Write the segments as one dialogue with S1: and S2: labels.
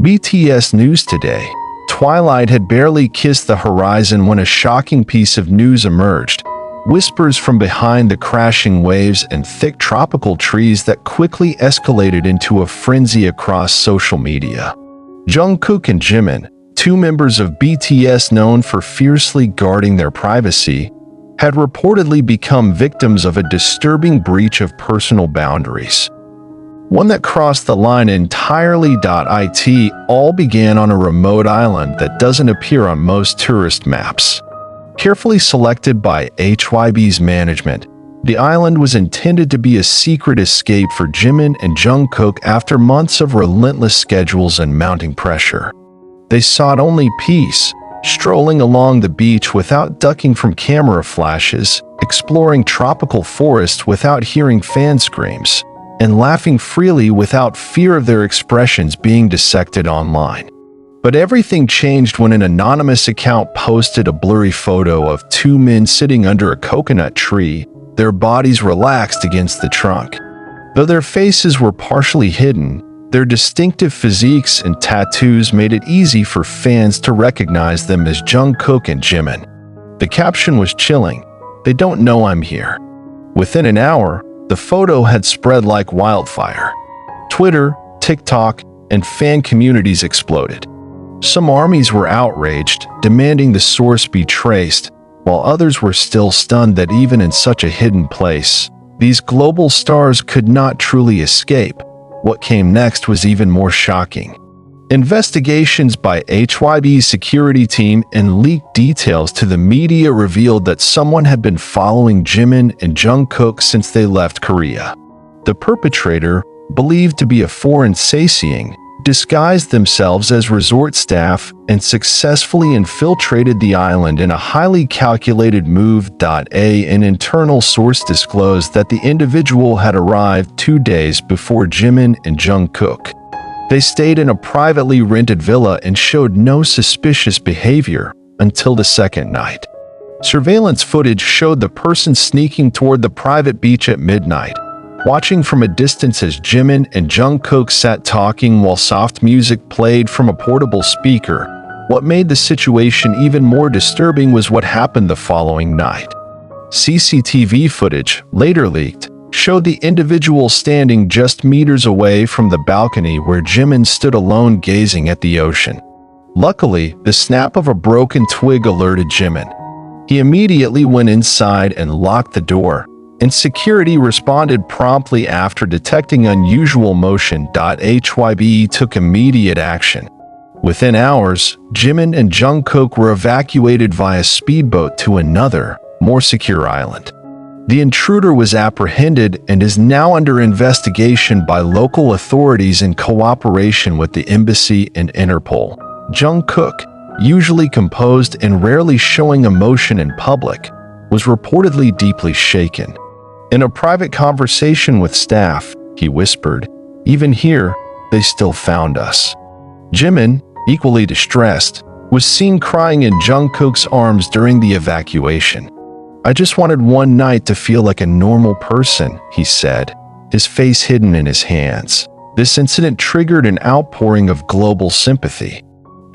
S1: BTS News Today. Twilight had barely kissed the horizon when a shocking piece of news emerged. Whispers from behind the crashing waves and thick tropical trees that quickly escalated into a frenzy across social media. Jungkook and Jimin, two members of BTS known for fiercely guarding their privacy, had reportedly become victims of a disturbing breach of personal boundaries. One that crossed the line entirely. It all began on a remote island that doesn't appear on most tourist maps. Carefully selected by HYB's management, the island was intended to be a secret escape for Jimin and Jungkook after months of relentless schedules and mounting pressure. They sought only peace, strolling along the beach without ducking from camera flashes, exploring tropical forests without hearing fan screams, and laughing freely without fear of their expressions being dissected online. But everything changed when an anonymous account posted a blurry photo of two men sitting under a coconut tree, their bodies relaxed against the trunk. Though their faces were partially hidden, their distinctive physiques and tattoos made it easy for fans to recognize them as Jungkook and Jimin. The caption was chilling, "They don't know I'm here." Within an hour, the photo had spread like wildfire. Twitter, TikTok, and fan communities exploded. Some armies were outraged, demanding the source be traced, while others were still stunned that even in such a hidden place, these global stars could not truly escape. What came next was even more shocking. Investigations by HYB's security team and leaked details to the media revealed that someone had been following Jimin and Jungkook since they left Korea. The perpetrator, believed to be a foreign Sasaeng, disguised themselves as resort staff and successfully infiltrated the island in a highly calculated move. An internal source disclosed that the individual had arrived 2 days before Jimin and Jungkook. They stayed in a privately rented villa and showed no suspicious behavior until the second night. Surveillance footage showed the person sneaking toward the private beach at midnight, watching from a distance as Jimin and Jungkook sat talking while soft music played from a portable speaker. What made the situation even more disturbing was what happened the following night. CCTV footage, later leaked, showed the individual standing just meters away from the balcony where Jimin stood alone gazing at the ocean. Luckily, the snap of a broken twig alerted Jimin. He immediately went inside and locked the door, and security responded promptly after detecting unusual motion. HYB took immediate action. Within hours, Jimin and Jungkook were evacuated via speedboat to another, more secure island. The intruder was apprehended and is now under investigation by local authorities in cooperation with the embassy and Interpol. Jungkook, usually composed and rarely showing emotion in public, was reportedly deeply shaken. In a private conversation with staff, he whispered, "Even here, they still found us." Jimin, equally distressed, was seen crying in Jungkook's arms during the evacuation. "I just wanted one night to feel like a normal person," he said, his face hidden in his hands. This incident triggered an outpouring of global sympathy.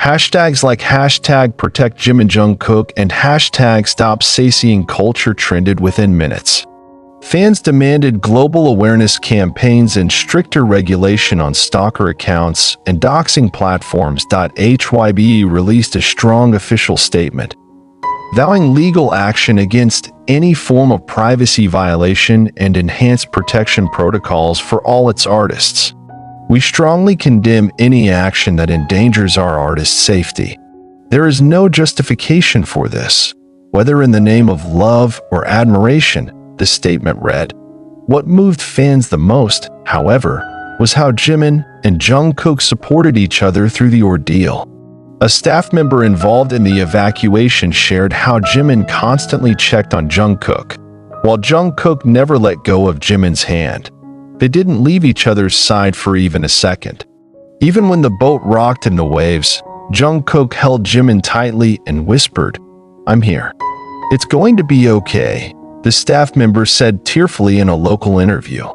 S1: Hashtags like #ProtectJiminJungkook and #StopSasaeng culture trended within minutes. Fans demanded global awareness campaigns and stricter regulation on stalker accounts and doxing platforms. HYB released a strong official statement, vowing legal action against any form of privacy violation and enhanced protection protocols for all its artists. "We strongly condemn any action that endangers our artists' safety. There is no justification for this, whether in the name of love or admiration," the statement read. What moved fans the most, however, was how Jimin and Jungkook supported each other through the ordeal. A staff member involved in the evacuation shared how Jimin constantly checked on Jungkook, while Jungkook never let go of Jimin's hand. They didn't leave each other's side for even a second. Even when the boat rocked in the waves, Jungkook held Jimin tightly and whispered, "I'm here. It's going to be okay," the staff member said tearfully in a local interview.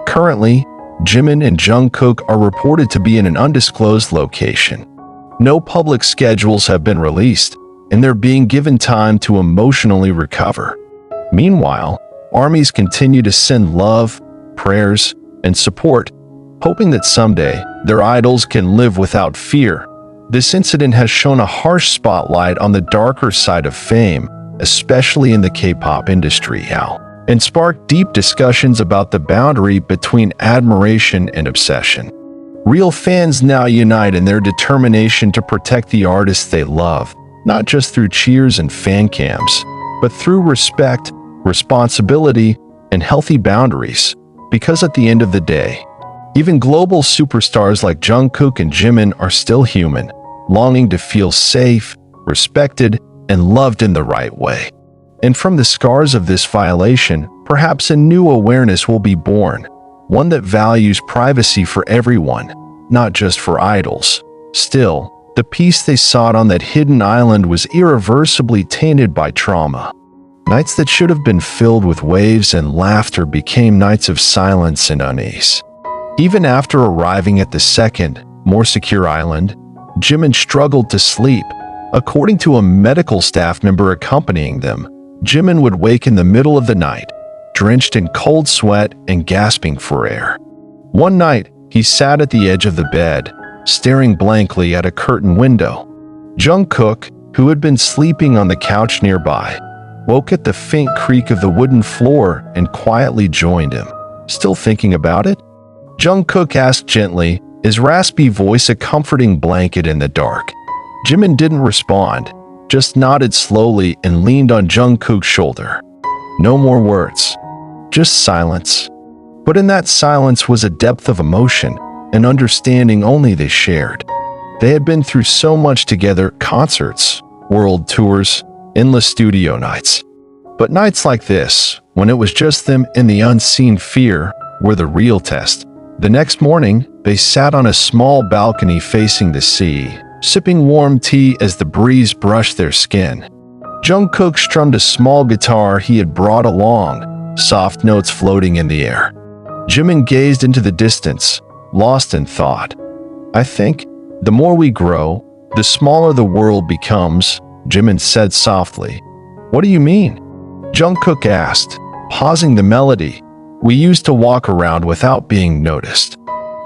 S1: Currently, Jimin and Jungkook are reported to be in an undisclosed location. No public schedules have been released, and they're being given time to emotionally recover. Meanwhile, armies continue to send love, prayers, and support, hoping that someday their idols can live without fear. This incident has shone a harsh spotlight on the darker side of fame, especially in the K-pop industry, and sparked deep discussions about the boundary between admiration and obsession. Real fans now unite in their determination to protect the artists they love, not just through cheers and fan cams, but through respect, responsibility, and healthy boundaries. Because at the end of the day, even global superstars like Jungkook and Jimin are still human, longing to feel safe, respected, and loved in the right way. And from the scars of this violation, perhaps a new awareness will be born, one that values privacy for everyone, not just for idols. Still, the peace they sought on that hidden island was irreversibly tainted by trauma. Nights that should have been filled with waves and laughter became nights of silence and unease. Even after arriving at the second, more secure island, Jimin struggled to sleep. According to a medical staff member accompanying them, Jimin would wake in the middle of the night, drenched in cold sweat and gasping for air. One night, he sat at the edge of the bed, staring blankly at a curtained window. Jungkook, who had been sleeping on the couch nearby, woke at the faint creak of the wooden floor and quietly joined him. Still thinking about it? Jungkook asked gently, his raspy voice a comforting blanket in the dark. Jimin didn't respond, just nodded slowly and leaned on Jungkook's shoulder. No more words, just silence. But in that silence was a depth of emotion, an understanding only they shared. They had been through so much together: concerts, world tours, endless studio nights. But nights like this, when it was just them and the unseen fear, were the real test. The next morning, they sat on a small balcony facing the sea, sipping warm tea as the breeze brushed their skin. Jungkook strummed a small guitar he had brought along, soft notes floating in the air. Jimin gazed into the distance, lost in thought. "I think, the more we grow, the smaller the world becomes," Jimin said softly. "What do you mean?" Jungkook asked, pausing the melody. "We used to walk around without being noticed.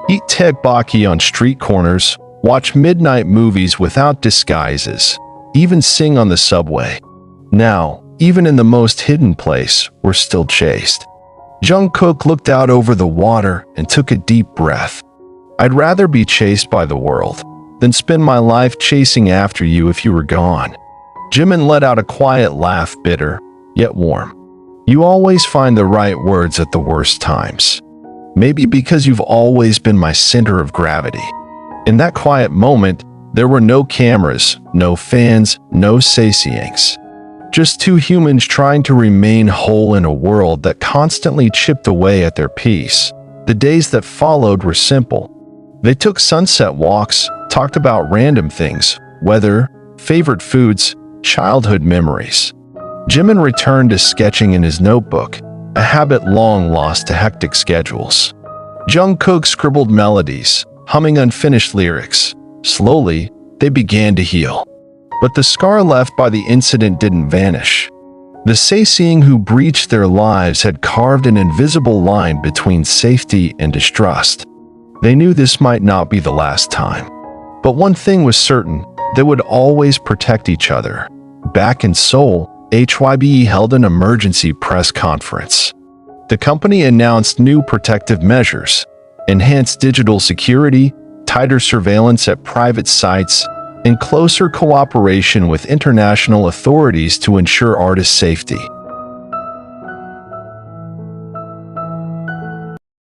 S1: Eat tteokbokki on street corners, watch midnight movies without disguises, even sing on the subway. Now, even in the most hidden place, we're still chased." Jungkook looked out over the water and took a deep breath. "I'd rather be chased by the world than spend my life chasing after you if you were gone." Jimin let out a quiet laugh, bitter, yet warm. "You always find the right words at the worst times. Maybe because you've always been my center of gravity." In that quiet moment, there were no cameras, no fans, no Sasaengs. Just two humans trying to remain whole in a world that constantly chipped away at their peace. The days that followed were simple. They took sunset walks, talked about random things, weather, favorite foods, childhood memories. Jimin returned to sketching in his notebook, a habit long lost to hectic schedules. Jungkook scribbled melodies, humming unfinished lyrics. Slowly, they began to heal. But the scar left by the incident didn't vanish. The Sasaeng who breached their lives had carved an invisible line between safety and distrust. They knew this might not be the last time. But one thing was certain: they would always protect each other. Back in Seoul, HYBE held an emergency press conference. The company announced new protective measures: enhanced digital security, tighter surveillance at private sites, and closer cooperation with international authorities to ensure artist safety.